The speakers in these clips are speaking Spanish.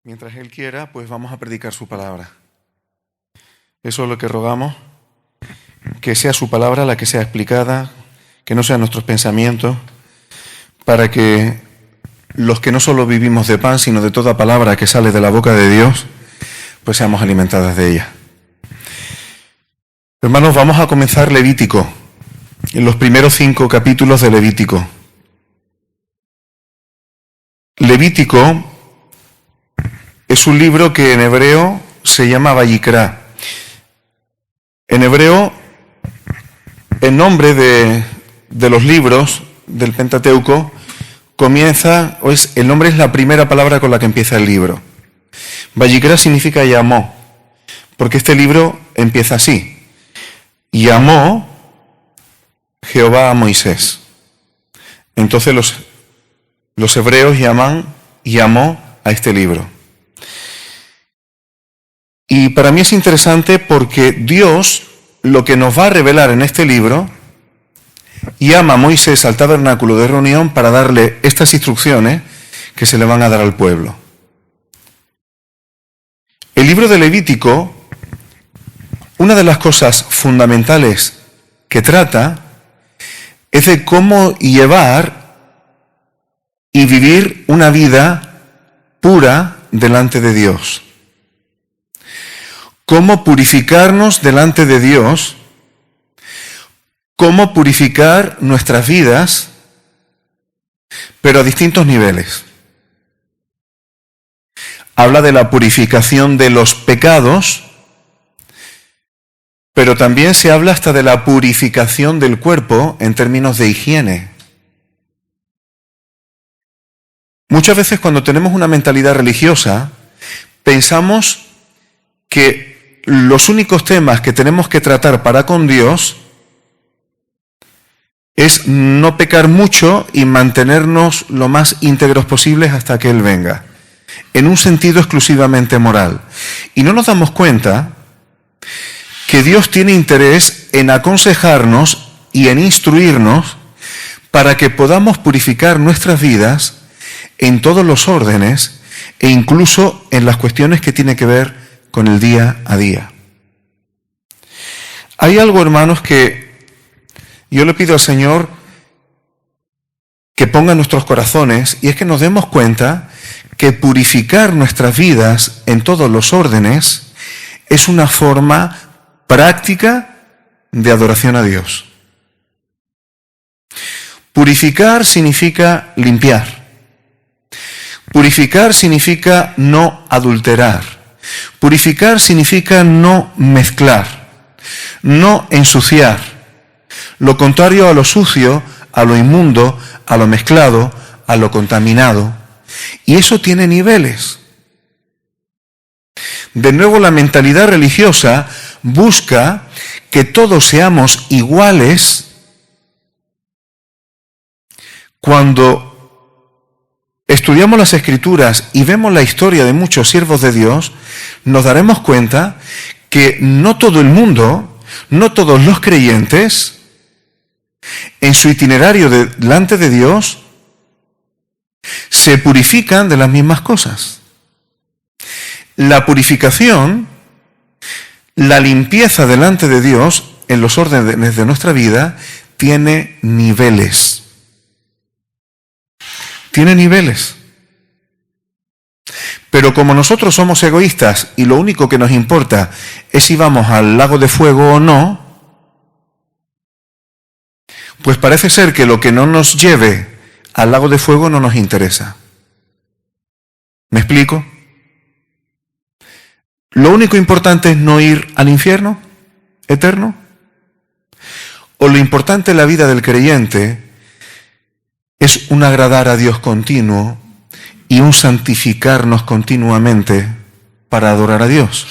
Mientras Él quiera, pues vamos a predicar su palabra. Eso es lo que rogamos, que sea su palabra la que sea explicada, que no sean nuestros pensamientos, para que los que no solo vivimos de pan, sino de toda palabra que sale de la boca de Dios, pues seamos alimentadas de ella. Hermanos, vamos a comenzar Levítico, en los primeros 5 capítulos de Levítico. Levítico es un libro que en hebreo se llama Vayikra. En hebreo, el nombre de los libros del Pentateuco comienza, el nombre es la primera palabra con la que empieza el libro. Vayikra significa llamó, porque este libro empieza así. Llamó Jehová a Moisés. Entonces los hebreos llamó a este libro. Y para mí es interesante porque Dios lo que nos va a revelar en este libro, llama a Moisés al tabernáculo de reunión para darle estas instrucciones que se le van a dar al pueblo. El libro de Levítico, una de las cosas fundamentales que trata es de cómo llevar y vivir una vida pura delante de Dios. Cómo purificarnos delante de Dios, cómo purificar nuestras vidas, pero a distintos niveles. Habla de la purificación de los pecados, pero también se habla hasta de la purificación del cuerpo en términos de higiene. Muchas veces cuando tenemos una mentalidad religiosa, pensamos que los únicos temas que tenemos que tratar para con Dios es no pecar mucho y mantenernos lo más íntegros posibles hasta que Él venga, en un sentido exclusivamente moral. Y no nos damos cuenta que Dios tiene interés en aconsejarnos y en instruirnos para que podamos purificar nuestras vidas en todos los órdenes e incluso en las cuestiones que tienen que ver con el día a día. Hay algo, hermanos, que yo le pido al Señor que ponga en nuestros corazones, y es que nos demos cuenta que purificar nuestras vidas en todos los órdenes es una forma práctica de adoración a Dios. Purificar significa limpiar. Purificar significa no adulterar. Purificar significa no mezclar, no ensuciar. Lo contrario a lo sucio, a lo inmundo, a lo mezclado, a lo contaminado. Y eso tiene niveles. De nuevo, la mentalidad religiosa busca que todos seamos iguales cuando estudiamos las Escrituras y vemos la historia de muchos siervos de Dios, nos daremos cuenta que no todo el mundo, no todos los creyentes, en su itinerario delante de Dios, se purifican de las mismas cosas. La purificación, la limpieza delante de Dios, en los órdenes de nuestra vida, tiene niveles. Tiene niveles. Pero como nosotros somos egoístas y lo único que nos importa es si vamos al lago de fuego o no, pues parece ser que lo que no nos lleve al lago de fuego no nos interesa. ¿Me explico? ¿Lo único importante es no ir al infierno eterno? ¿O lo importante en la vida del creyente es un agradar a Dios continuo y un santificarnos continuamente para adorar a Dios?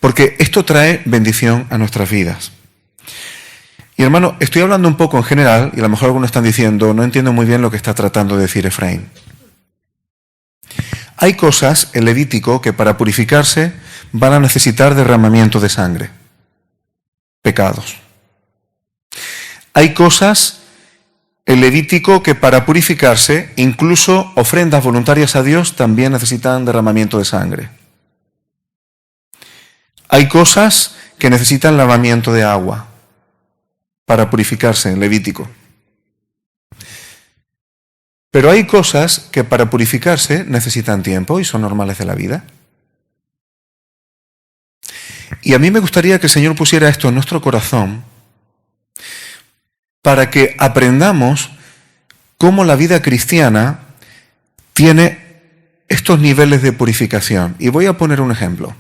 Porque esto trae bendición a nuestras vidas. Y hermano, estoy hablando un poco en general, y a lo mejor algunos están diciendo, no entiendo muy bien lo que está tratando de decir Efraín. Hay cosas en Levítico que para purificarse van a necesitar derramamiento de sangre. Pecados. Hay cosas el Levítico que para purificarse, incluso ofrendas voluntarias a Dios también necesitan derramamiento de sangre. Hay cosas que necesitan lavamiento de agua para purificarse en Levítico. Pero hay cosas que para purificarse necesitan tiempo y son normales de la vida. Y a mí me gustaría que el Señor pusiera esto en nuestro corazón para que aprendamos cómo la vida cristiana tiene estos niveles de purificación. Y voy a poner un ejemplo.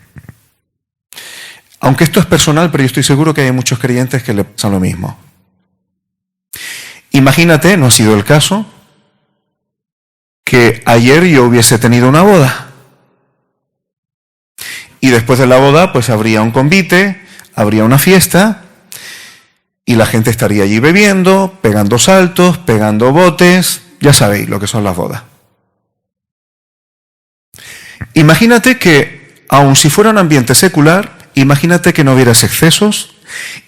Aunque esto es personal, pero yo estoy seguro que hay muchos creyentes que le pasan lo mismo. Imagínate, no ha sido el caso, que ayer yo hubiese tenido una boda. Y después de la boda, pues habría un convite, habría una fiesta, y la gente estaría allí bebiendo, pegando saltos, pegando botes, ya sabéis lo que son las bodas. Imagínate que, aun si fuera un ambiente secular, imagínate que no hubiera excesos,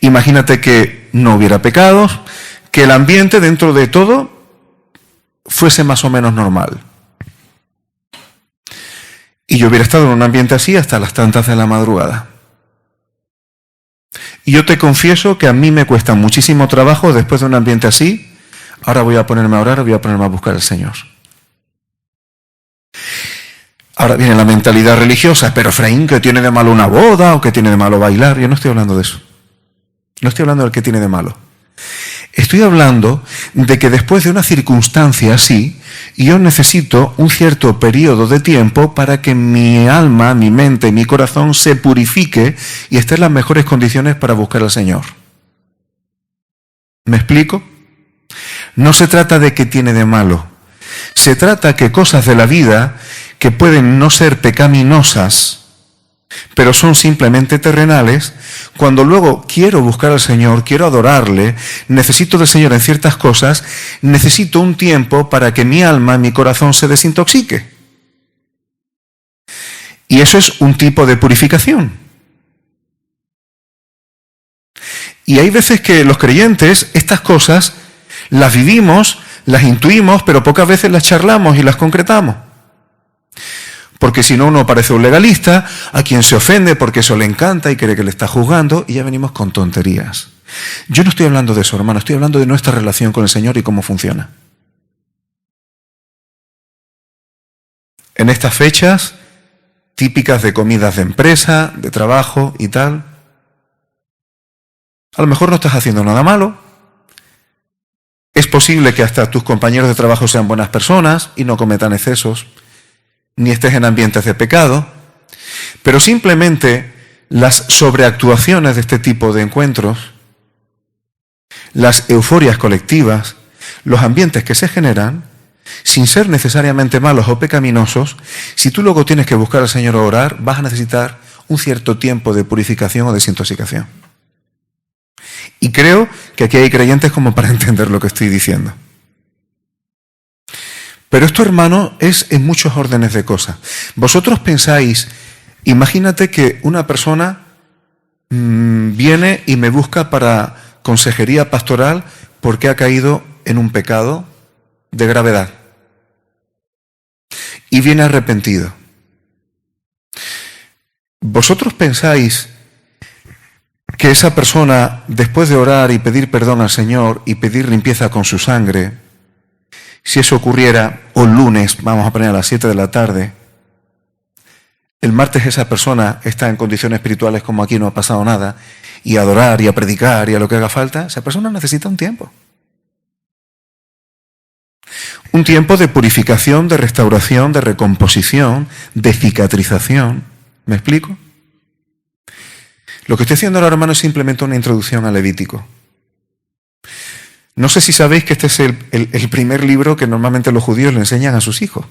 imagínate que no hubiera pecados, que el ambiente dentro de todo fuese más o menos normal. Y yo hubiera estado en un ambiente así hasta las tantas de la madrugada. Y yo te confieso que a mí me cuesta muchísimo trabajo después de un ambiente así. Ahora voy a ponerme a orar, voy a ponerme a buscar al Señor. Ahora viene la mentalidad religiosa, pero Efraín, ¿qué tiene de malo una boda o qué tiene de malo bailar? Yo no estoy hablando de eso. No estoy hablando del que tiene de malo. Estoy hablando de que después de una circunstancia así, yo necesito un cierto periodo de tiempo para que mi alma, mi mente, mi corazón se purifique y esté en las mejores condiciones para buscar al Señor. ¿Me explico? No se trata de qué tiene de malo. Se trata que cosas de la vida que pueden no ser pecaminosas, pero son simplemente terrenales, cuando luego quiero buscar al Señor, quiero adorarle, necesito del Señor en ciertas cosas, necesito un tiempo para que mi alma, mi corazón se desintoxique. Y eso es un tipo de purificación. Y hay veces que los creyentes, estas cosas, las vivimos, las intuimos, pero pocas veces las charlamos y las concretamos. Porque si no, uno parece un legalista, a quien se ofende porque eso le encanta y cree que le está juzgando, y ya venimos con tonterías. Yo no estoy hablando de eso, hermano, estoy hablando de nuestra relación con el Señor y cómo funciona. En estas fechas, típicas de comidas de empresa, de trabajo y tal, a lo mejor no estás haciendo nada malo. Es posible que hasta tus compañeros de trabajo sean buenas personas y no cometan excesos, ni estés en ambientes de pecado, pero simplemente las sobreactuaciones de este tipo de encuentros, las euforias colectivas, los ambientes que se generan, sin ser necesariamente malos o pecaminosos, si tú luego tienes que buscar al Señor o orar, vas a necesitar un cierto tiempo de purificación o desintoxicación. Y creo que aquí hay creyentes como para entender lo que estoy diciendo. Pero esto, hermano, es en muchos órdenes de cosas. Vosotros pensáis, imagínate que una persona viene y me busca para consejería pastoral porque ha caído en un pecado de gravedad y viene arrepentido. ¿Vosotros pensáis que esa persona, después de orar y pedir perdón al Señor y pedir limpieza con su sangre, si eso ocurriera, o el lunes, vamos a poner a las 7 de la tarde, el martes esa persona está en condiciones espirituales como aquí no ha pasado nada, y a adorar y a predicar y a lo que haga falta, esa persona necesita un tiempo. Un tiempo de purificación, de restauración, de recomposición, de cicatrización. ¿Me explico? Lo que estoy haciendo ahora, hermano, es simplemente una introducción al Levítico. No sé si sabéis que este es el primer libro que normalmente los judíos le enseñan a sus hijos.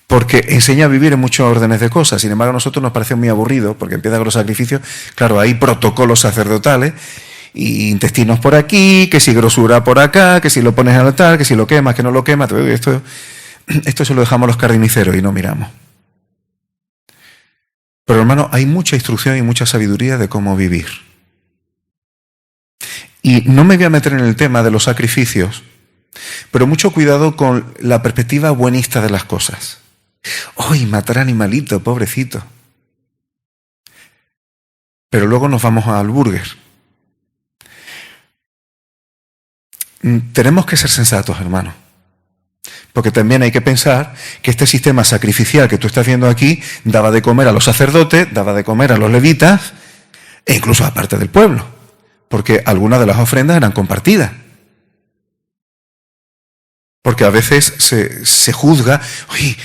Porque enseña a vivir en muchos órdenes de cosas. Sin embargo, a nosotros nos parece muy aburrido, porque empieza con los sacrificios. Claro, hay protocolos sacerdotales, y intestinos por aquí, que si grosura por acá, que si lo pones al altar, que si lo quemas, que no lo quemas. Esto se lo dejamos a los carniceros y no miramos. Pero hermano, hay mucha instrucción y mucha sabiduría de cómo vivir. Y no me voy a meter en el tema de los sacrificios, pero mucho cuidado con la perspectiva buenista de las cosas. ¡Ay, matar animalito, pobrecito! Pero luego nos vamos al burger. Tenemos que ser sensatos, hermano. Porque también hay que pensar que este sistema sacrificial que tú estás viendo aquí daba de comer a los sacerdotes, daba de comer a los levitas e incluso a parte del pueblo. Porque algunas de las ofrendas eran compartidas. Porque a veces se juzga, oye,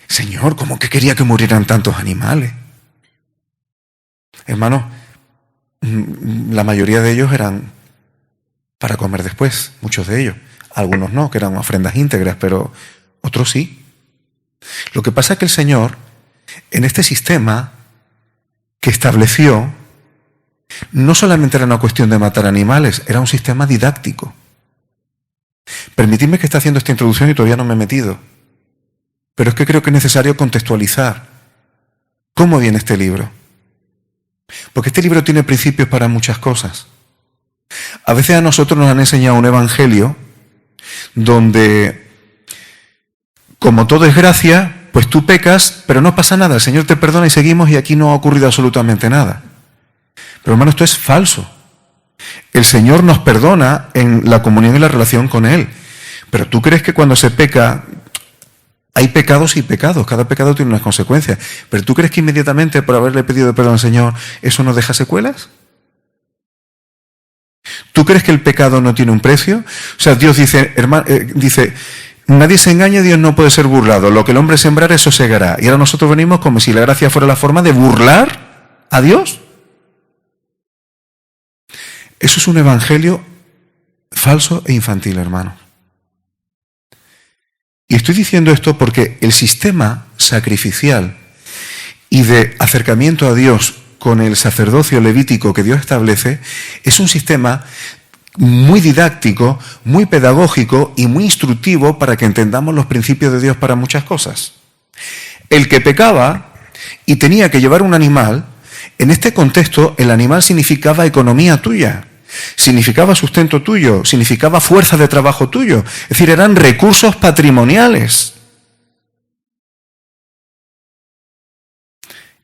Señor, ¿cómo que quería que murieran tantos animales? Hermano, la mayoría de ellos eran para comer después, muchos de ellos. Algunos no, que eran ofrendas íntegras, pero otros sí. Lo que pasa es que el Señor, en este sistema que estableció, no solamente era una cuestión de matar animales, era un sistema didáctico. Permitidme que esté haciendo esta introducción y todavía no me he metido. Pero es que creo que es necesario contextualizar cómo viene este libro. Porque este libro tiene principios para muchas cosas. A veces a nosotros nos han enseñado un evangelio donde, como todo es gracia, pues tú pecas, pero no pasa nada. El Señor te perdona y seguimos y aquí no ha ocurrido absolutamente nada. Pero hermano, esto es falso. El Señor nos perdona en la comunión y la relación con Él. Pero tú crees que cuando se peca, hay pecados y pecados, cada pecado tiene unas consecuencias. Pero tú crees que inmediatamente por haberle pedido perdón al Señor, ¿eso nos deja secuelas? ¿Tú crees que el pecado no tiene un precio? O sea, Dios dice, nadie se engaña, Dios no puede ser burlado. Lo que el hombre sembrara, eso segará. Y ahora nosotros venimos como si la gracia fuera la forma de burlar a Dios. Eso es un evangelio falso e infantil, hermano. Y estoy diciendo esto porque el sistema sacrificial y de acercamiento a Dios con el sacerdocio levítico que Dios establece es un sistema muy didáctico, muy pedagógico y muy instructivo para que entendamos los principios de Dios para muchas cosas. El que pecaba y tenía que llevar un animal, en este contexto el animal significaba economía tuya, significaba sustento tuyo, significaba fuerza de trabajo tuyo, es decir, eran recursos patrimoniales.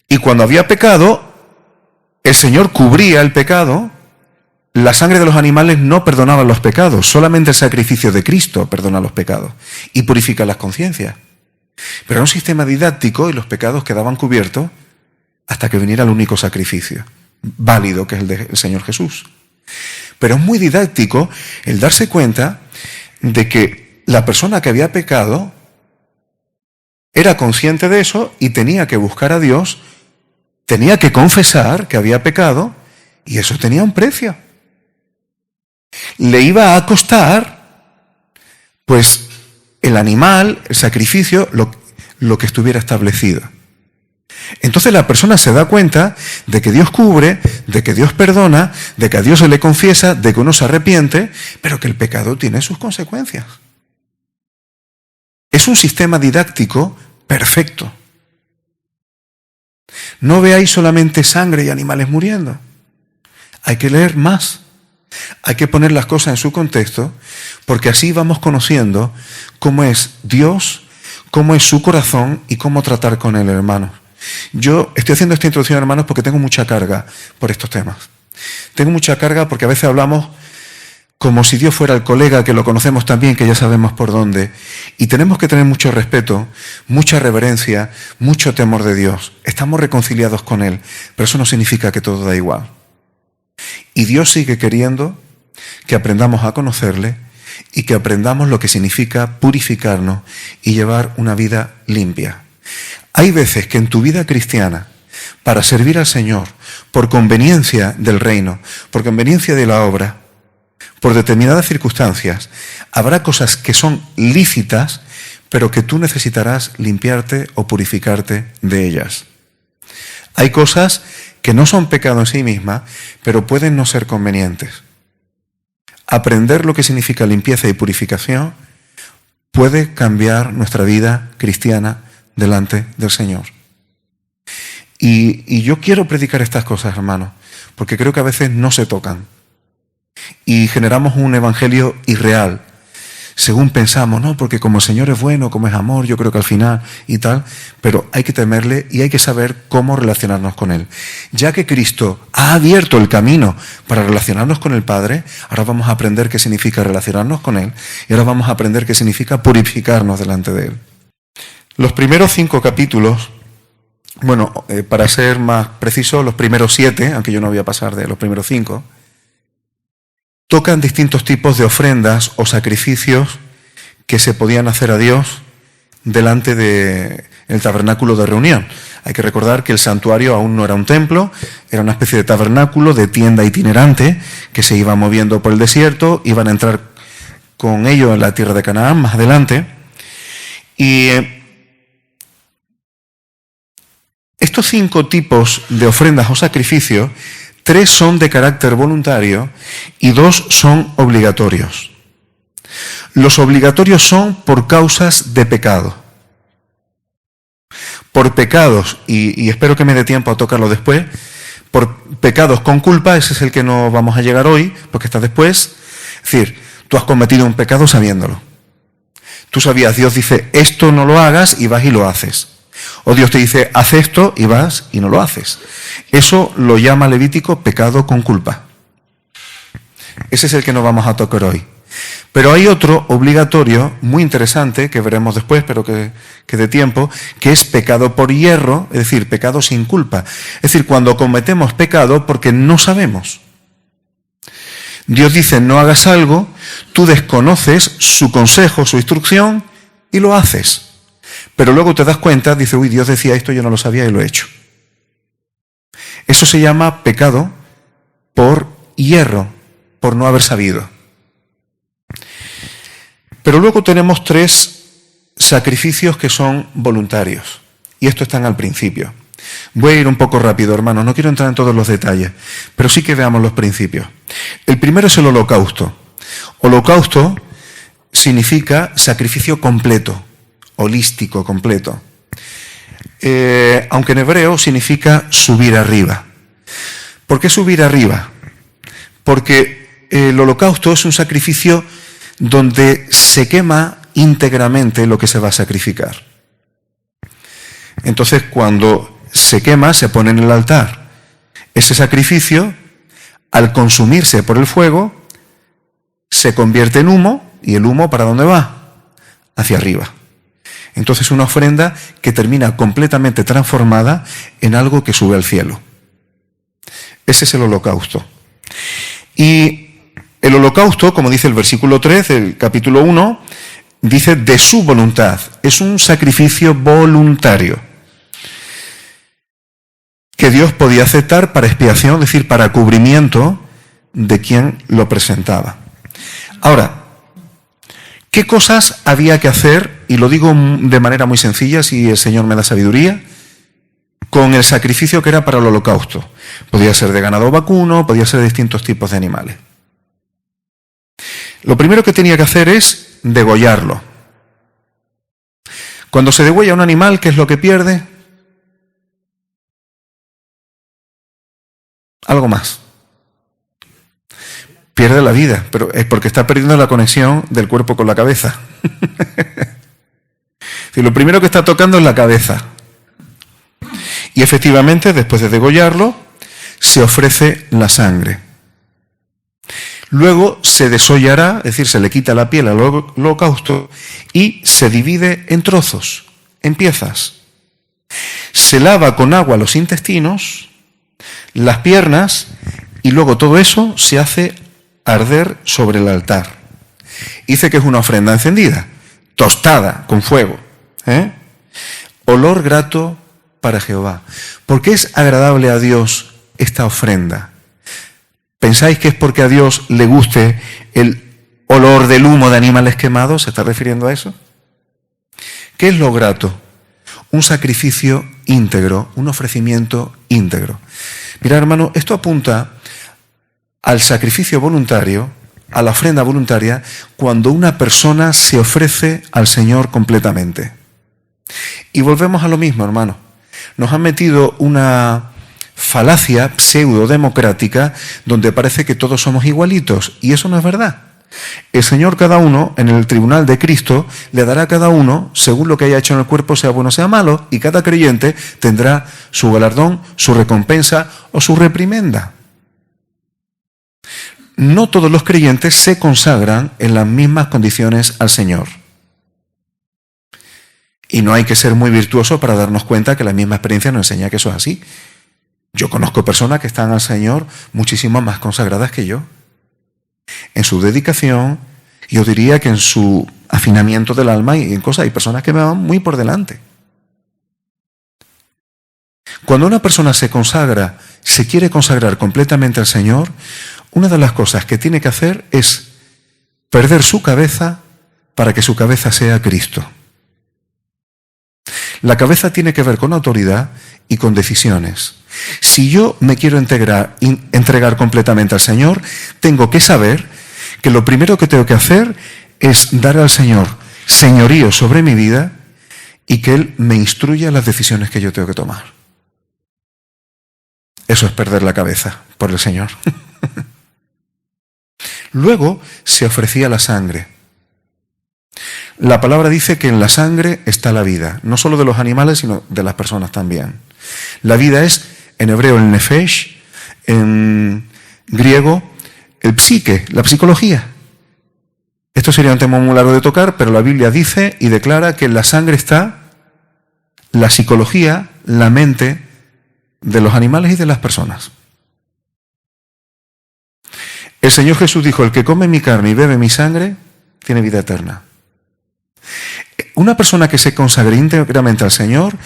Y cuando había pecado, el Señor cubría el pecado. La sangre de los animales no perdonaba los pecados, solamente el sacrificio de Cristo perdona los pecados y purifica las conciencias. Pero era un sistema didáctico y los pecados quedaban cubiertos hasta que viniera el único sacrificio válido, que es el del Señor Jesús. Pero es muy didáctico el darse cuenta de que la persona que había pecado era consciente de eso y tenía que buscar a Dios, tenía que confesar que había pecado y eso tenía un precio. Le iba a costar, pues, el animal, el sacrificio, lo que estuviera establecido. Entonces la persona se da cuenta de que Dios cubre, de que Dios perdona, de que a Dios se le confiesa, de que uno se arrepiente, pero que el pecado tiene sus consecuencias. Es un sistema didáctico perfecto. No veáis solamente sangre y animales muriendo. Hay que leer más. Hay que poner las cosas en su contexto, porque así vamos conociendo cómo es Dios, cómo es su corazón y cómo tratar con él, hermanos. Yo estoy haciendo esta introducción, hermanos, porque tengo mucha carga por estos temas. Tengo mucha carga porque a veces hablamos como si Dios fuera el colega que lo conocemos tan bien, que ya sabemos por dónde. Y tenemos que tener mucho respeto, mucha reverencia, mucho temor de Dios. Estamos reconciliados con Él, pero eso no significa que todo da igual. Y Dios sigue queriendo que aprendamos a conocerle y que aprendamos lo que significa purificarnos y llevar una vida limpia. Hay veces que en tu vida cristiana, para servir al Señor, por conveniencia del reino, por conveniencia de la obra, por determinadas circunstancias, habrá cosas que son lícitas, pero que tú necesitarás limpiarte o purificarte de ellas. Hay cosas que no son pecado en sí mismas, pero pueden no ser convenientes. Aprender lo que significa limpieza y purificación puede cambiar nuestra vida cristiana delante del Señor. Y yo quiero predicar estas cosas, hermanos, porque creo que a veces no se tocan. y generamos un evangelio irreal, según pensamos, ¿no? Porque como el Señor es bueno, como es amor, yo creo que al final y tal, pero hay que temerle y hay que saber cómo relacionarnos con Él. Ya que Cristo ha abierto el camino para relacionarnos con el Padre, ahora vamos a aprender qué significa relacionarnos con Él y ahora vamos a aprender qué significa purificarnos delante de Él. Los primeros 5 capítulos, bueno, para ser más preciso, los primeros 7, aunque yo no voy a pasar de los primeros 5, tocan distintos tipos de ofrendas o sacrificios que se podían hacer a Dios delante del tabernáculo de reunión. Hay que recordar que el santuario aún no era un templo, era una especie de tabernáculo, de tienda itinerante, que se iba moviendo por el desierto, iban a entrar con ello en la tierra de Canaán más adelante. Y estos 5 tipos de ofrendas o sacrificios, 3 son de carácter voluntario y 2 son obligatorios. Los obligatorios son por causas de pecado. Por pecados, y espero que me dé tiempo a tocarlo después, por pecados con culpa, ese es el que no vamos a llegar hoy, porque está después. Es decir, tú has cometido un pecado sabiéndolo. Tú sabías, Dios dice, esto no lo hagas y vas y lo haces. O Dios te dice, haz esto y vas y no lo haces. Eso lo llama Levítico pecado con culpa. Ese es el que no vamos a tocar hoy. Pero hay otro obligatorio muy interesante, que veremos después, pero que dé tiempo, que es pecado por hierro, es decir, pecado sin culpa. Es decir, cuando cometemos pecado porque no sabemos. Dios dice, no hagas algo, tú desconoces su consejo, su instrucción, y lo haces. Pero luego te das cuenta, dice, uy, Dios decía esto, yo no lo sabía y lo he hecho. Eso se llama pecado por hierro, por no haber sabido. Pero luego tenemos 3 sacrificios que son voluntarios. Y estos están al principio. Voy a ir un poco rápido, hermanos, no quiero entrar en todos los detalles, pero sí que veamos los principios. El primero es el holocausto. Holocausto significa sacrificio completo, holístico, completo. Aunque en hebreo significa subir arriba. ¿Por qué subir arriba? Porque el holocausto es un sacrificio donde se quema íntegramente lo que se va a sacrificar. Entonces, cuando se quema, se pone en el altar. Ese sacrificio, al consumirse por el fuego, se convierte en humo, y el humo, ¿para dónde va? Hacia arriba. Entonces, una ofrenda que termina completamente transformada en algo que sube al cielo. Ese es el holocausto. Y el holocausto, como dice el versículo 3 del capítulo 1, dice de su voluntad. Es un sacrificio voluntario que Dios podía aceptar para expiación, es decir, para cubrimiento de quien lo presentaba. Ahora, ¿qué cosas había que hacer? Y lo digo de manera muy sencilla, si el Señor me da sabiduría, con el sacrificio que era para el holocausto. Podía ser de ganado vacuno, podía ser de distintos tipos de animales. Lo primero que tenía que hacer es degollarlo. Cuando se degüella un animal, ¿qué es lo que pierde? Algo más. Pierde la vida, pero es porque está perdiendo la conexión del cuerpo con la cabeza. Y lo primero que está tocando es la cabeza. Y efectivamente, después de degollarlo, se ofrece la sangre. Luego se desollará, es decir, se le quita la piel al holocausto y se divide en trozos, en piezas. Se lava con agua los intestinos, las piernas, y luego todo eso se hace arder sobre el altar. Dice que es una ofrenda encendida, tostada con fuego. Olor grato para Jehová. ¿Por qué es agradable a Dios esta ofrenda? ¿Pensáis que es porque a Dios le guste el olor del humo de animales quemados? ¿Se está refiriendo a eso? ¿Qué es lo grato? Un sacrificio íntegro, un ofrecimiento íntegro. Mira, hermano, esto apunta al sacrificio voluntario, a la ofrenda voluntaria, cuando una persona se ofrece al Señor completamente. Y volvemos a lo mismo, hermano. Nos han metido una falacia pseudo-democrática donde parece que todos somos igualitos, y eso no es verdad. El Señor cada uno, en el tribunal de Cristo, le dará a cada uno según lo que haya hecho en el cuerpo, sea bueno o sea malo, y cada creyente tendrá su galardón, su recompensa o su reprimenda. No todos los creyentes se consagran en las mismas condiciones al Señor. Y no hay que ser muy virtuoso para darnos cuenta que la misma experiencia nos enseña que eso es así. Yo conozco personas que están al Señor muchísimo más consagradas que yo. En su dedicación, yo diría que en su afinamiento del alma y en cosas. Hay personas que me van muy por delante. Cuando una persona se consagra, se quiere consagrar completamente al Señor, una de las cosas que tiene que hacer es perder su cabeza para que su cabeza sea Cristo. La cabeza tiene que ver con autoridad y con decisiones. Si yo me quiero entregar completamente al Señor, tengo que saber que lo primero que tengo que hacer es dar al Señor señorío sobre mi vida y que Él me instruya las decisiones que yo tengo que tomar. Eso es perder la cabeza por el Señor. Luego se ofrecía la sangre. La palabra dice que en la sangre está la vida, no solo de los animales, sino de las personas también. La vida es, en hebreo, el nefesh, en griego, el psique, la psicología. Esto sería un tema muy largo de tocar, pero la Biblia dice y declara que en la sangre está la psicología, la mente de los animales y de las personas. El Señor Jesús dijo, el que come mi carne y bebe mi sangre, tiene vida eterna. Una persona que se consagre íntegramente al Señor,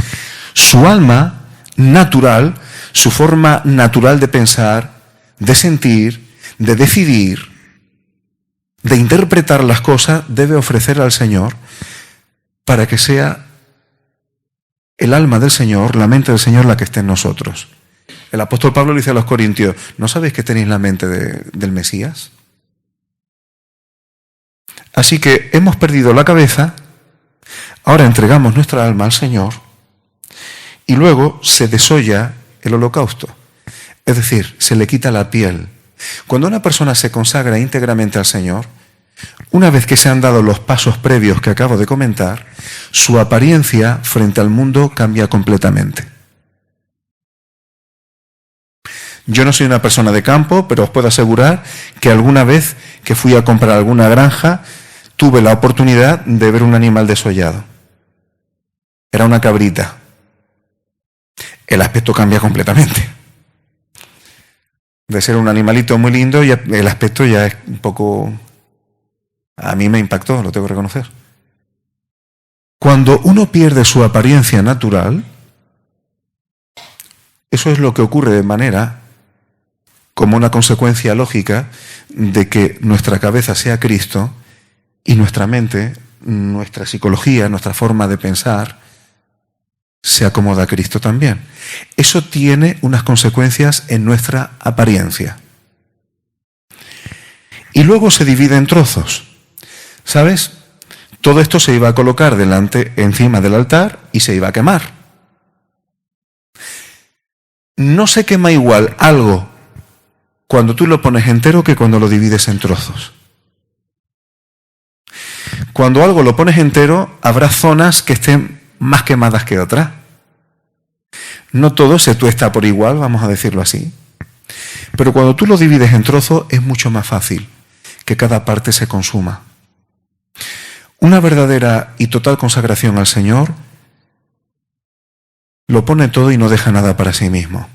su alma natural, su forma natural de pensar, de sentir, de decidir, de interpretar las cosas, debe ofrecer al Señor para que sea el alma del Señor, la mente del Señor la que esté en nosotros. El apóstol Pablo le dice a los corintios, ¿no sabéis que tenéis la mente del Mesías? Así que hemos perdido la cabeza, ahora entregamos nuestra alma al Señor y luego se desolla el holocausto. Es decir, se le quita la piel. Cuando una persona se consagra íntegramente al Señor, una vez que se han dado los pasos previos que acabo de comentar, su apariencia frente al mundo cambia completamente. Yo no soy una persona de campo, pero os puedo asegurar que alguna vez que fui a comprar alguna granja, tuve la oportunidad de ver un animal desollado. Era una cabrita. El aspecto cambia completamente. De ser un animalito muy lindo, el aspecto ya es un poco... A mí me impactó, lo tengo que reconocer. Cuando uno pierde su apariencia natural, eso es lo que ocurre de manera como una consecuencia lógica de que nuestra cabeza sea Cristo y nuestra mente, nuestra psicología, nuestra forma de pensar, se acomoda a Cristo también. Eso tiene unas consecuencias en nuestra apariencia. Y luego se divide en trozos. ¿Sabes? Todo esto se iba a colocar encima del altar y se iba a quemar. No se quema igual algo cuando tú lo pones entero que cuando lo divides en trozos. Cuando algo lo pones entero, habrá zonas que estén más quemadas que otras. No todo se tuesta por igual, vamos a decirlo así. Pero cuando tú lo divides en trozos, es mucho más fácil que cada parte se consuma. Una verdadera y total consagración al Señor lo pone todo y no deja nada para sí mismo.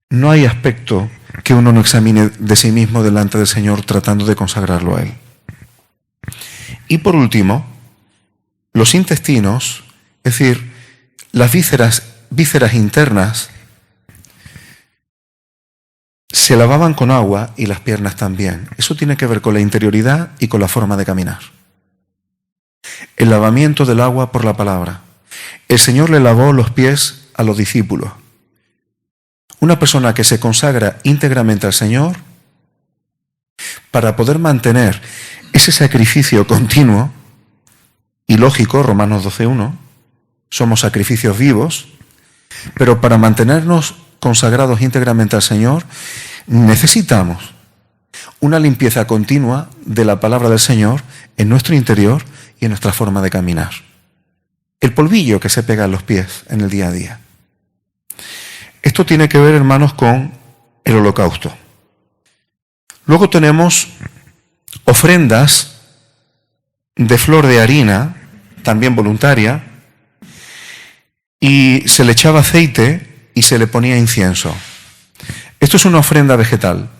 No hay aspecto que uno no examine de sí mismo delante del Señor tratando de consagrarlo a Él. Y por último, los intestinos, es decir, las vísceras internas, se lavaban con agua y las piernas también. Eso tiene que ver con la interioridad y con la forma de caminar. El lavamiento del agua por la palabra. El Señor le lavó los pies a los discípulos. Una persona que se consagra íntegramente al Señor, para poder mantener ese sacrificio continuo y lógico, Romanos 12:1, somos sacrificios vivos, Pero para mantenernos consagrados íntegramente al Señor, necesitamos una limpieza continua de la palabra del Señor en nuestro interior y en nuestra forma de caminar. El polvillo que se pega en los pies en el día a día. Esto tiene que ver, hermanos, con el holocausto. Luego tenemos ofrendas de flor de harina, también voluntaria, y se le echaba aceite y se le ponía incienso. Esto es una ofrenda vegetal.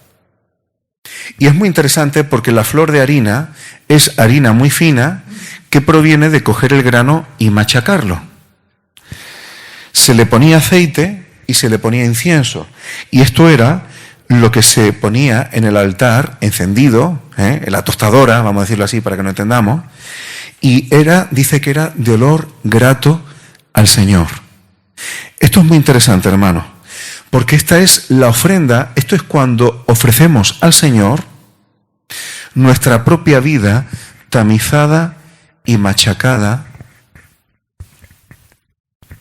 Y es muy interesante porque la flor de harina es harina muy fina que proviene de coger el grano y machacarlo. Se le ponía aceite y se le ponía incienso. Y esto era lo que se ponía en el altar encendido, en la tostadora, vamos a decirlo así para que no entendamos, y dice que era de olor grato al Señor. Esto es muy interesante, hermano, porque esta es la ofrenda, esto es cuando ofrecemos al Señor nuestra propia vida tamizada y machacada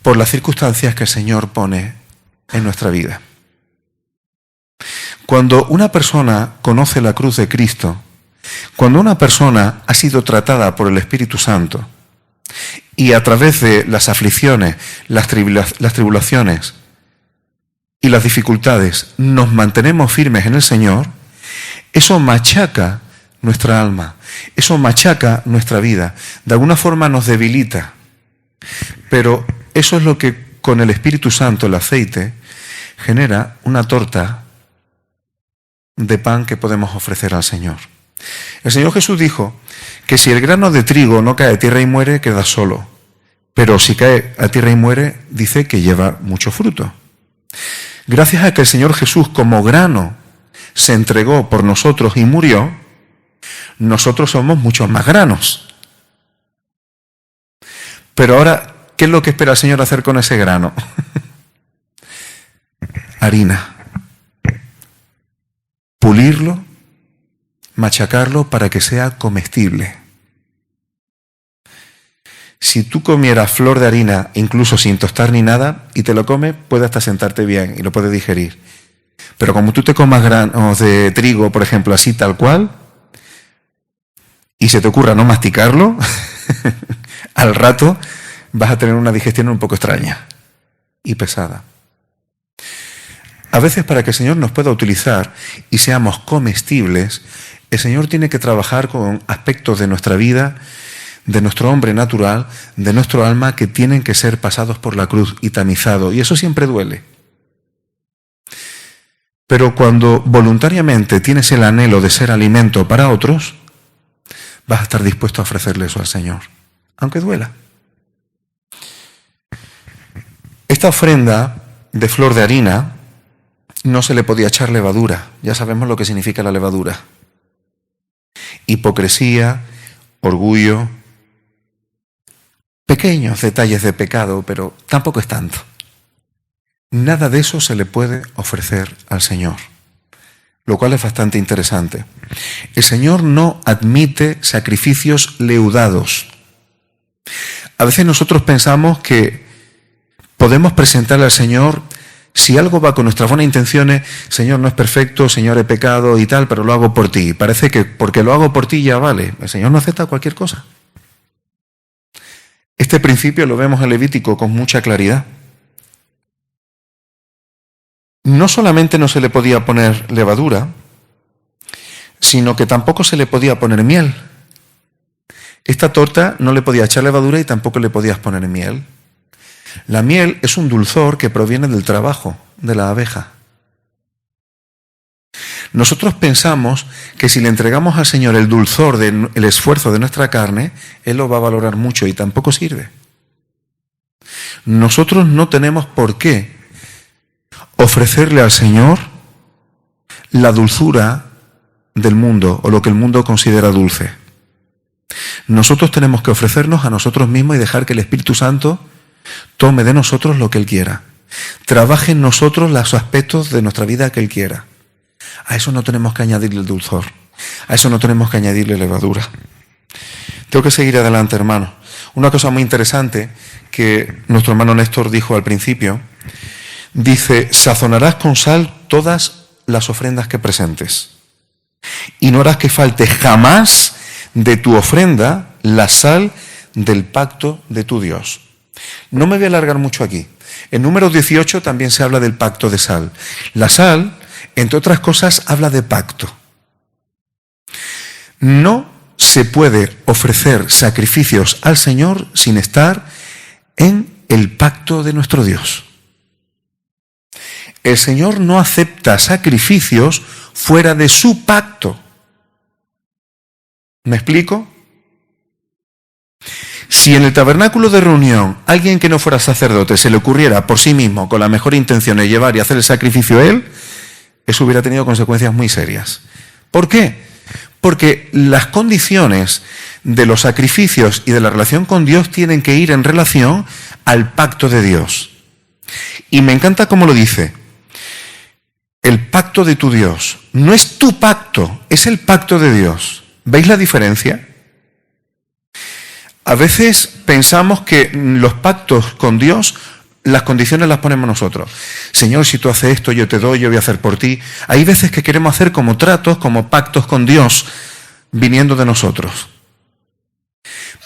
por las circunstancias que el Señor pone en nuestra vida. Cuando una persona conoce la cruz de Cristo, cuando una persona ha sido tratada por el Espíritu Santo y a través de las aflicciones, las tribulaciones y las dificultades nos mantenemos firmes en el Señor, eso machaca nuestra alma, eso machaca nuestra vida, de alguna forma nos debilita, pero eso es lo que con el Espíritu Santo, el aceite, genera una torta de pan que podemos ofrecer al Señor. El Señor Jesús dijo que si el grano de trigo no cae a tierra y muere, queda solo. Pero si cae a tierra y muere, dice que lleva mucho fruto. Gracias a que el Señor Jesús como grano se entregó por nosotros y murió, nosotros somos muchos más granos. Pero ahora, ¿qué es lo que espera el Señor hacer con ese grano? Harina. Pulirlo, machacarlo para que sea comestible. Si tú comieras flor de harina, incluso sin tostar ni nada, y te lo comes, puedes hasta sentarte bien y lo puedes digerir. Pero como tú te comas granos de trigo, por ejemplo, así tal cual, y se te ocurra no masticarlo, al rato vas a tener una digestión un poco extraña y pesada. A veces para que el Señor nos pueda utilizar y seamos comestibles, el Señor tiene que trabajar con aspectos de nuestra vida, de nuestro hombre natural, de nuestro alma, que tienen que ser pasados por la cruz y tamizados. Y eso siempre duele. Pero cuando voluntariamente tienes el anhelo de ser alimento para otros, vas a estar dispuesto a ofrecerle eso al Señor, aunque duela. Esta ofrenda de flor de harina no se le podía echar levadura. Ya sabemos lo que significa la levadura. Hipocresía, orgullo, pequeños detalles de pecado, pero tampoco es tanto. Nada de eso se le puede ofrecer al Señor, lo cual es bastante interesante. El Señor no admite sacrificios leudados. A veces nosotros pensamos que podemos presentarle al Señor, si algo va con nuestras buenas intenciones, Señor, no es perfecto, Señor, he pecado y tal, pero lo hago por ti. Parece que porque lo hago por ti ya vale. El Señor no acepta cualquier cosa. Este principio lo vemos en Levítico con mucha claridad. No solamente no se le podía poner levadura, sino que tampoco se le podía poner miel. Esta torta no le podía echar levadura y tampoco le podías poner miel. La miel es un dulzor que proviene del trabajo de la abeja. Nosotros pensamos que si le entregamos al Señor el dulzor del esfuerzo de nuestra carne, Él lo va a valorar mucho y tampoco sirve. Nosotros no tenemos por qué ofrecerle al Señor la dulzura del mundo o lo que el mundo considera dulce. Nosotros tenemos que ofrecernos a nosotros mismos y dejar que el Espíritu Santo tome de nosotros lo que Él quiera. Trabaje en nosotros los aspectos de nuestra vida que Él quiera. A eso no tenemos que añadirle el dulzor. A eso no tenemos que añadirle levadura. Tengo que seguir adelante, hermano. Una cosa muy interesante que nuestro hermano Néstor dijo al principio, dice, sazonarás con sal todas las ofrendas que presentes, y no harás que falte jamás de tu ofrenda la sal del pacto de tu Dios. No me voy a alargar mucho aquí. En Números 18 también se habla del pacto de sal. La sal, entre otras cosas, habla de pacto. No se puede ofrecer sacrificios al Señor sin estar en el pacto de nuestro Dios. El Señor no acepta sacrificios fuera de su pacto. ¿Me explico? Si en el tabernáculo de reunión alguien que no fuera sacerdote se le ocurriera por sí mismo, con la mejor intención de llevar y hacer el sacrificio a él, eso hubiera tenido consecuencias muy serias. ¿Por qué? Porque las condiciones de los sacrificios y de la relación con Dios tienen que ir en relación al pacto de Dios. Y me encanta cómo lo dice. El pacto de tu Dios. No es tu pacto, es el pacto de Dios. ¿Veis la diferencia? A veces pensamos que los pactos con Dios, las condiciones las ponemos nosotros. Señor, si tú haces esto, yo te doy, yo voy a hacer por ti. Hay veces que queremos hacer como tratos, como pactos con Dios, viniendo de nosotros.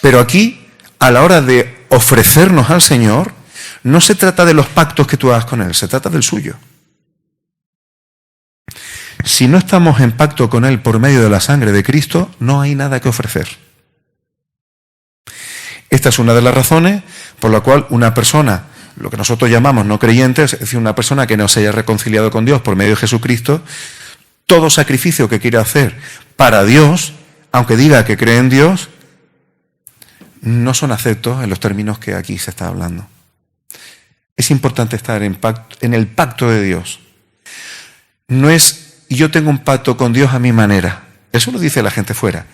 Pero aquí, a la hora de ofrecernos al Señor, no se trata de los pactos que tú hagas con Él, se trata del suyo. Si no estamos en pacto con Él por medio de la sangre de Cristo, no hay nada que ofrecer. Esta es una de las razones por la cual una persona, lo que nosotros llamamos no creyentes, es decir, una persona que no se haya reconciliado con Dios por medio de Jesucristo, todo sacrificio que quiera hacer para Dios, aunque diga que cree en Dios, no son aceptos en los términos que aquí se está hablando. Es importante estar en el pacto de Dios. No es, yo tengo un pacto con Dios a mi manera. Eso lo dice la gente fuera.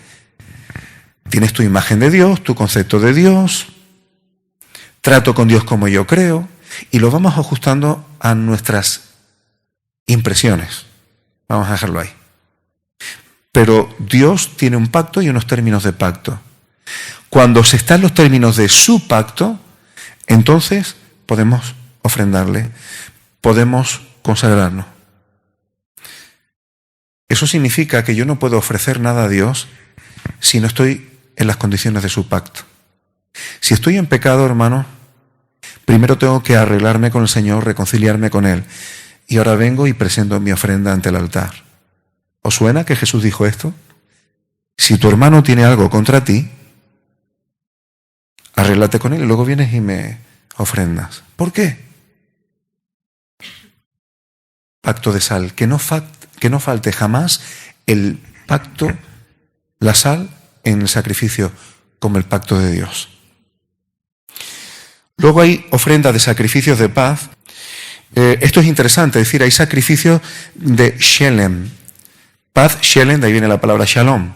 Tienes tu imagen de Dios, tu concepto de Dios, trato con Dios como yo creo, y lo vamos ajustando a nuestras impresiones. Vamos a dejarlo ahí. Pero Dios tiene un pacto y unos términos de pacto. Cuando se está en los términos de su pacto, entonces podemos ofrendarle, podemos consagrarnos. Eso significa que yo no puedo ofrecer nada a Dios si no estoy en las condiciones de su pacto. Si estoy en pecado, hermano, primero tengo que arreglarme con el Señor, reconciliarme con Él. Y ahora vengo y presento mi ofrenda ante el altar. ¿Os suena que Jesús dijo esto? Si tu hermano tiene algo contra ti, arréglate con él y luego vienes y me ofrendas. ¿Por qué? Pacto de sal. Que no falte jamás el pacto, la sal en el sacrificio, como el pacto de Dios. Luego hay ofrenda de sacrificios de paz. Esto es interesante, es decir, hay sacrificios de Shelem. Paz, Shelem, de ahí viene la palabra Shalom.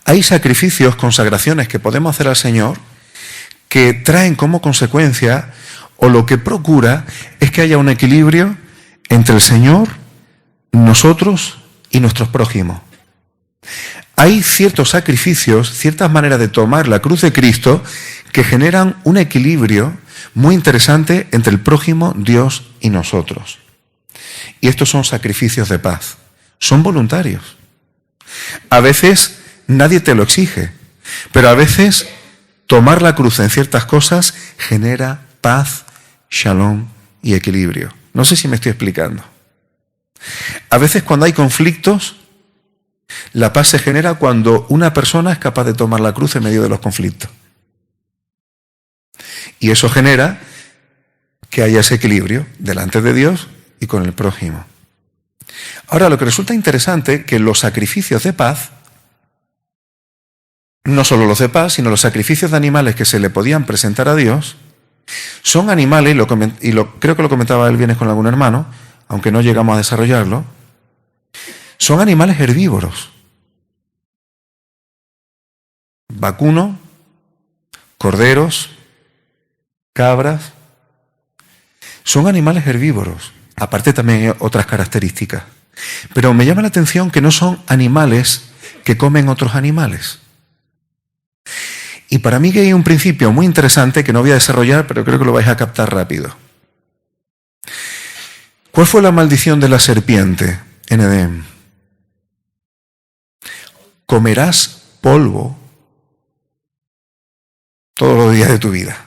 Hay sacrificios, consagraciones que podemos hacer al Señor que traen como consecuencia, o lo que procura, es que haya un equilibrio entre el Señor, nosotros y nuestros prójimos. Hay ciertos sacrificios, ciertas maneras de tomar la cruz de Cristo que generan un equilibrio muy interesante entre el prójimo, Dios y nosotros. Y estos son sacrificios de paz. Son voluntarios. A veces nadie te lo exige, pero a veces tomar la cruz en ciertas cosas genera paz, shalom y equilibrio. No sé si me estoy explicando. A veces cuando hay conflictos, la paz se genera cuando una persona es capaz de tomar la cruz en medio de los conflictos. Y eso genera que haya ese equilibrio delante de Dios y con el prójimo. Ahora, lo que resulta interesante es que los sacrificios de paz, no solo los de paz, sino los sacrificios de animales que se le podían presentar a Dios, son animales, creo que lo comentaba el viernes con algún hermano, aunque no llegamos a desarrollarlo, son animales herbívoros. Vacuno, corderos, cabras, son animales herbívoros. Aparte también hay otras características. Pero me llama la atención que no son animales que comen otros animales. Y para mí que hay un principio muy interesante que no voy a desarrollar, pero creo que lo vais a captar rápido. ¿Cuál fue la maldición de la serpiente en Edén? Comerás polvo todos los días de tu vida.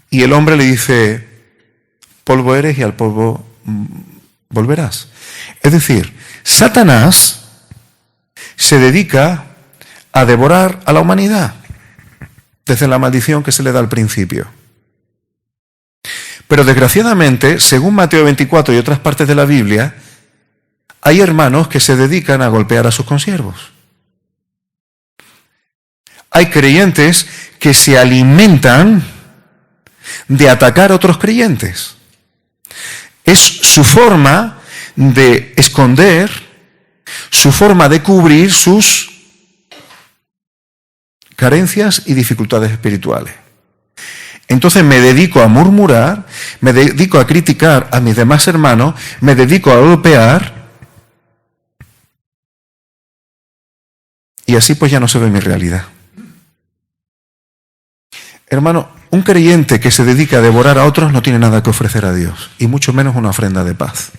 Y el hombre le dice, polvo eres y al polvo volverás. Es decir, Satanás se dedica a devorar a la humanidad desde la maldición que se le da al principio. Pero desgraciadamente, según Mateo 24 y otras partes de la Biblia, hay hermanos que se dedican a golpear a sus consiervos. Hay creyentes que se alimentan de atacar a otros creyentes. Es su forma de esconder, su forma de cubrir sus carencias y dificultades espirituales. Entonces me dedico a murmurar, me dedico a criticar a mis demás hermanos, me dedico a golpear, y así pues ya no se ve mi realidad. Hermano, un creyente que se dedica a devorar a otros no tiene nada que ofrecer a Dios, y mucho menos una ofrenda de paz.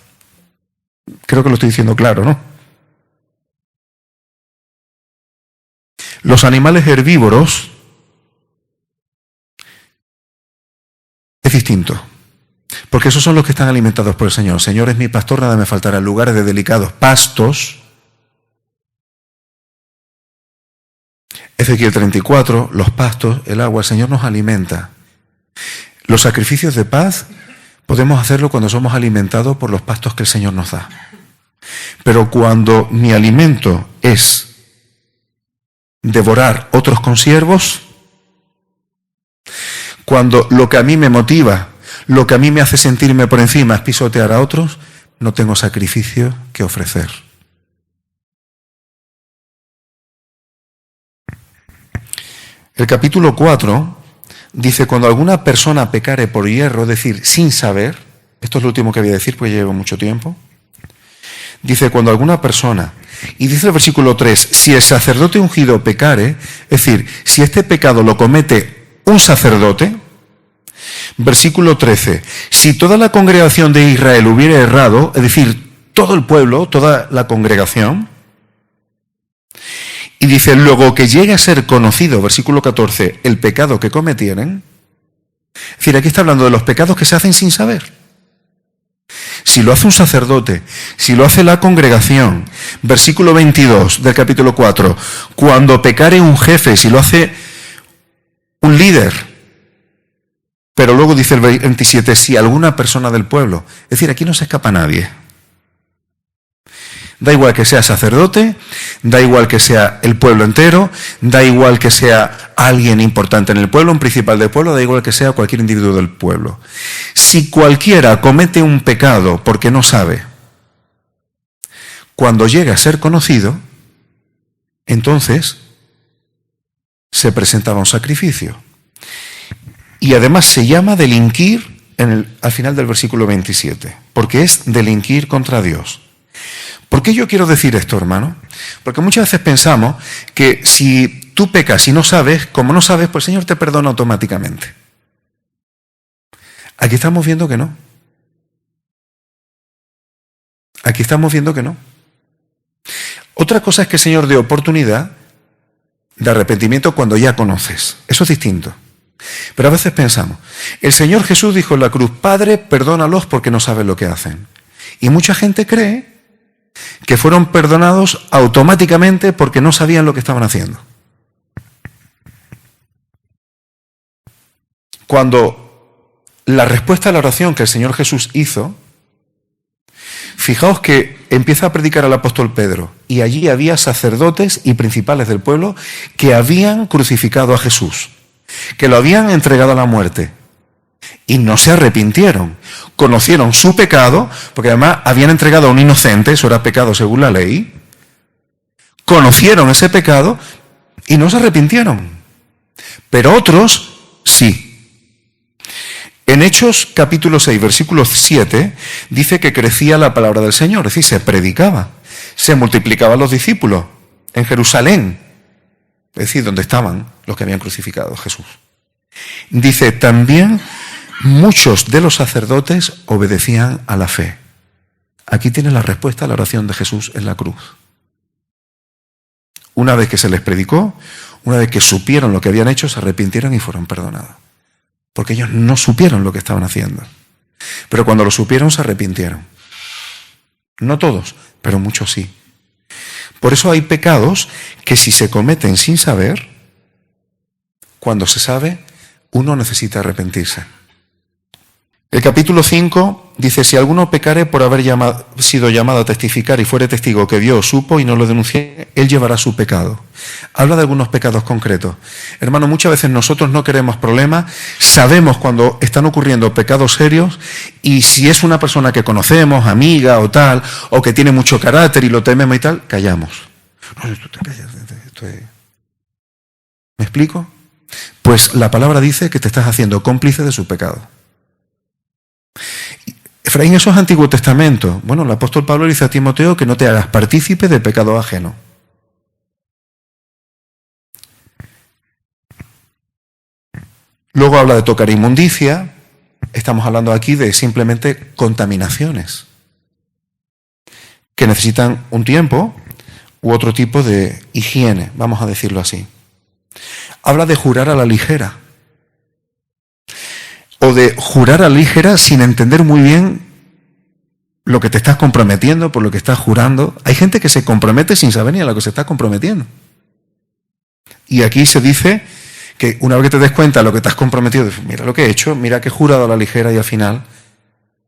Creo que lo estoy diciendo claro, ¿no? Los animales herbívoros es distinto, porque esos son los que están alimentados por el Señor. Señor es mi pastor, nada me faltará. En lugares de delicados pastos, Ezequiel 34, los pastos, el agua, el Señor nos alimenta. Los sacrificios de paz podemos hacerlo cuando somos alimentados por los pastos que el Señor nos da. Pero cuando mi alimento es devorar otros consiervos, cuando lo que a mí me motiva, lo que a mí me hace sentirme por encima es pisotear a otros, no tengo sacrificio que ofrecer. El capítulo 4 dice, cuando alguna persona pecare por hierro, es decir, sin saber, esto es lo último que voy a decir porque llevo mucho tiempo, dice, cuando alguna persona, y dice el versículo 3, si el sacerdote ungido pecare, es decir, si este pecado lo comete un sacerdote, versículo 13, si toda la congregación de Israel hubiera errado, es decir, todo el pueblo, toda la congregación, y dice, luego que llegue a ser conocido, versículo 14, el pecado que cometieron, es decir, aquí está hablando de los pecados que se hacen sin saber. Si lo hace un sacerdote, si lo hace la congregación, versículo 22 del capítulo 4, cuando pecare un jefe, si lo hace un líder, pero luego dice el 27, si alguna persona del pueblo, es decir, aquí no se escapa nadie. Da igual que sea sacerdote, da igual que sea el pueblo entero, da igual que sea alguien importante en el pueblo, un principal del pueblo, da igual que sea cualquier individuo del pueblo. Si cualquiera comete un pecado porque no sabe, cuando llega a ser conocido, entonces se presentaba un sacrificio. Y además se llama delinquir al final del versículo 27, porque es delinquir contra Dios. ¿Por qué yo quiero decir esto, hermano? Porque muchas veces pensamos que si tú pecas y no sabes, como no sabes, pues el Señor te perdona automáticamente. Aquí estamos viendo que no. Aquí estamos viendo que no. Otra cosa es que el Señor dé oportunidad de arrepentimiento cuando ya conoces. Eso es distinto. Pero a veces pensamos, el Señor Jesús dijo en la cruz, Padre, perdónalos porque no saben lo que hacen. Y mucha gente cree que fueron perdonados automáticamente porque no sabían lo que estaban haciendo. Cuando la respuesta a la oración que el Señor Jesús hizo, fijaos que empieza a predicar al apóstol Pedro, y allí había sacerdotes y principales del pueblo que habían crucificado a Jesús, que lo habían entregado a la muerte. Y no se arrepintieron, conocieron su pecado, porque además habían entregado a un inocente, eso era pecado según la ley, conocieron ese pecado y no se arrepintieron, pero otros sí. En Hechos capítulo 6, versículo 7, dice que crecía la palabra del Señor, es decir, se predicaba, se multiplicaban los discípulos en Jerusalén, es decir, donde estaban los que habían crucificado a Jesús. Dice, también muchos de los sacerdotes obedecían a la fe. Aquí tiene la respuesta a la oración de Jesús en la cruz. Una vez que se les predicó, una vez que supieron lo que habían hecho, se arrepintieron y fueron perdonados. Porque ellos no supieron lo que estaban haciendo. Pero cuando lo supieron, se arrepintieron. No todos, pero muchos sí. Por eso hay pecados que si se cometen sin saber, cuando se sabe, uno necesita arrepentirse. El capítulo 5 dice, si alguno pecare por haber sido llamado a testificar y fuere testigo que vio o supo y no lo denuncie, él llevará su pecado. Habla de algunos pecados concretos. Hermano, muchas veces nosotros no queremos problemas, sabemos cuando están ocurriendo pecados serios y si es una persona que conocemos, amiga o tal, o que tiene mucho carácter y lo tememos y tal, callamos. No, tú te callas, ¿Me explico? Pues la palabra dice que te estás haciendo cómplice de su pecado. Efraín, eso es Antiguo Testamento. Bueno, el apóstol Pablo le dice a Timoteo que no te hagas partícipe de pecado ajeno. Luego habla de tocar inmundicia. Estamos hablando aquí de simplemente contaminaciones que necesitan un tiempo u otro tipo de higiene, vamos a decirlo así. Habla de jurar a la ligera. O de jurar a la ligera sin entender muy bien lo que te estás comprometiendo, por lo que estás jurando. Hay gente que se compromete sin saber ni a lo que se está comprometiendo. Y aquí se dice que una vez que te des cuenta de lo que te has comprometido, mira lo que he hecho, mira que he jurado a la ligera y al final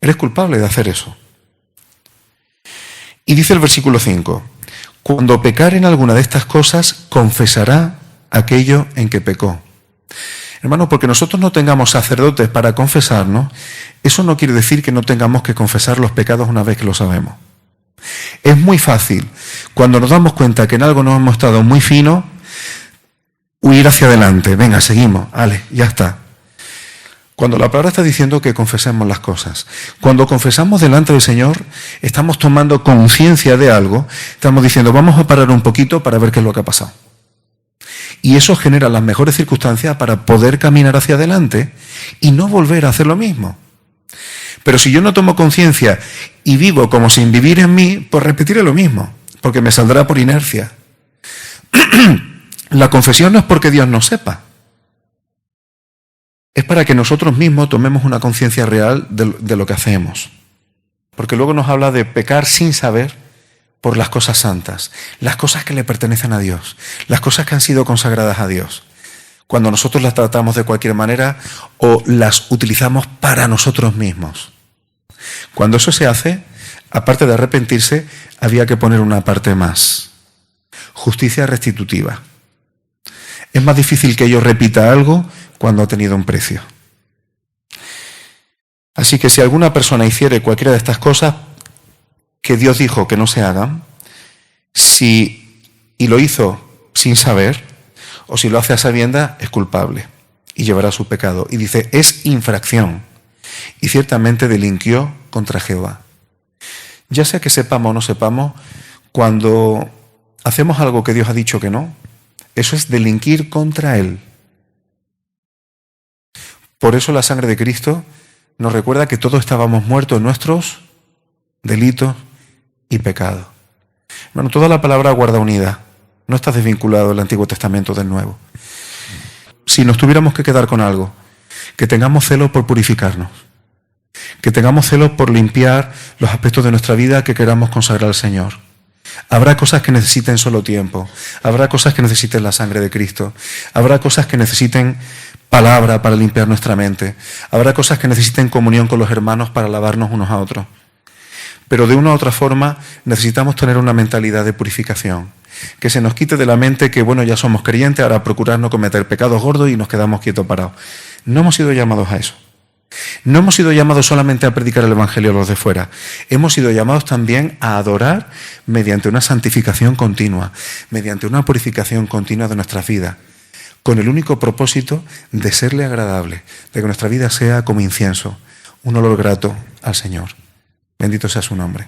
eres culpable de hacer eso. Y dice el versículo 5, cuando pecare en alguna de estas cosas, confesará aquello en que pecó. Hermano, porque nosotros no tengamos sacerdotes para confesarnos, eso no quiere decir que no tengamos que confesar los pecados una vez que lo sabemos. Es muy fácil, cuando nos damos cuenta que en algo nos hemos estado muy fino, huir hacia adelante. Venga, seguimos, vale, ya está. Cuando la palabra está diciendo que confesemos las cosas. Cuando confesamos delante del Señor, estamos tomando conciencia de algo, estamos diciendo, vamos a parar un poquito para ver qué es lo que ha pasado. Y eso genera las mejores circunstancias para poder caminar hacia adelante y no volver a hacer lo mismo. Pero si yo no tomo conciencia y vivo como sin vivir en mí, pues repetiré lo mismo, porque me saldrá por inercia. La confesión no es porque Dios no sepa. Es para que nosotros mismos tomemos una conciencia real de lo que hacemos. Porque luego nos habla de pecar sin saber por las cosas santas, las cosas que le pertenecen a Dios, las cosas que han sido consagradas a Dios. Cuando nosotros las tratamos de cualquier manera o las utilizamos para nosotros mismos. Cuando eso se hace, aparte de arrepentirse, había que poner una parte más. Justicia restitutiva. Es más difícil que yo repita algo cuando ha tenido un precio. Así que si alguna persona hiciere cualquiera de estas cosas que Dios dijo que no se hagan, y lo hizo sin saber, o si lo hace a sabiendas, es culpable y llevará su pecado. Y dice, es infracción, y ciertamente delinquió contra Jehová. Ya sea que sepamos o no sepamos, cuando hacemos algo que Dios ha dicho que no, eso es delinquir contra Él. Por eso la sangre de Cristo nos recuerda que todos estábamos muertos en nuestros delitos y pecados. Bueno, toda la palabra guarda unidad. No está desvinculado el Antiguo Testamento del Nuevo. Si nos tuviéramos que quedar con algo, que tengamos celos por purificarnos, que tengamos celos por limpiar los aspectos de nuestra vida que queramos consagrar al Señor. Habrá cosas que necesiten solo tiempo, habrá cosas que necesiten la sangre de Cristo, habrá cosas que necesiten palabra para limpiar nuestra mente, habrá cosas que necesiten comunión con los hermanos para lavarnos unos a otros. Pero de una u otra forma necesitamos tener una mentalidad de purificación, que se nos quite de la mente que, bueno, ya somos creyentes, ahora procurar no cometer pecados gordos y nos quedamos quietos parados. No hemos sido llamados a eso. No hemos sido llamados solamente a predicar el Evangelio a los de fuera. Hemos sido llamados también a adorar mediante una santificación continua, mediante una purificación continua de nuestras vidas, con el único propósito de serle agradable, de que nuestra vida sea como incienso, un olor grato al Señor. Bendito sea su nombre.